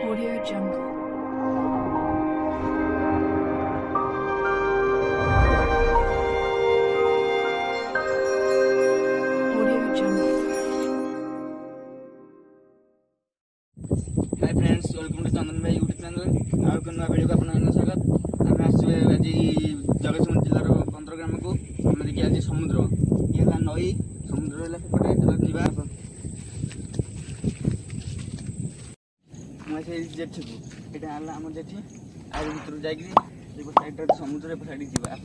Audio Jungle. Audio Jungle. Hi friends, welcome to Chandan Bhai YouTube channel. आउ को नुआ video को आपन स्वागत। आम आसु आज जगतसिंहपुर जिलार 15 ग्राम को आम देखिए आज समुद्र ये नई समुद्र है सेपटे जावा मुझे जेठी को यहाँ है आम जेठी आर भर जाकि साइड समुद्र एप साइड जावा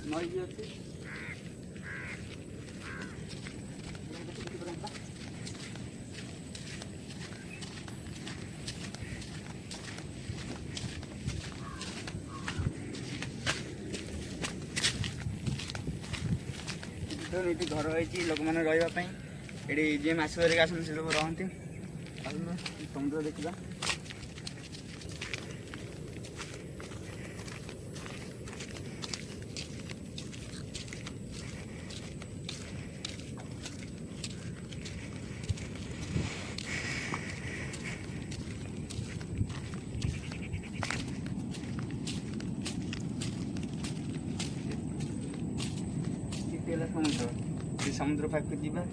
नई भी अच्छे नीति घर होती लोक मैंने रही जी मस धरिक आस सब रहती समुद्र देखा समुद्र समुद्र पाक जा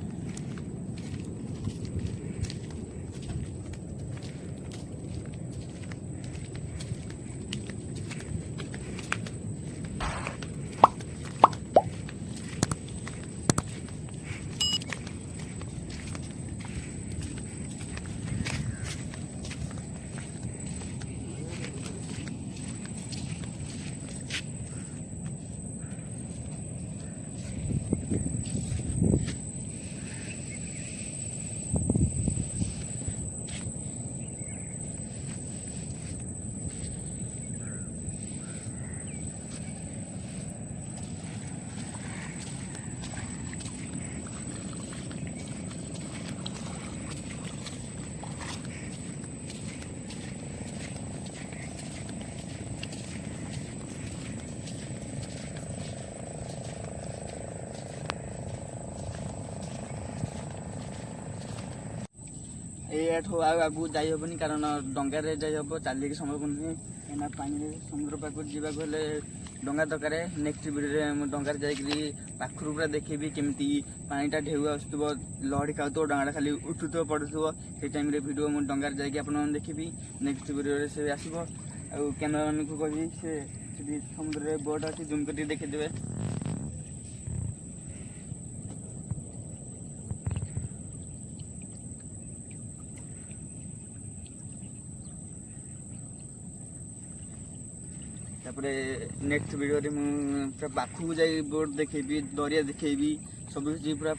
एठू आगू जाइबनी कारण डंगार जाइब चलिक संभव नुहे कहीं पानी समुद्र पाक जावाक डंगा दरकार। नेक्स्ट वीडियो डंगार जाकि पाखर पूरा देखी केमी पानीटा ढेउ आसुव लहड़ी खाऊ डंगा खाली उठुव पड़ुव से टाइम वीडियो मुझे डंगार जाकि आप देखी। नेक्स्ट वीडियो से आसब आ कैमेरामैन को कहि से समुद्र बोट अच्छी जूम कर देखीदे। नेक्स्ट वीडियो रे मु पूरा पाखु जाई बोट देखेबी दरिया देखेबी सब पूरा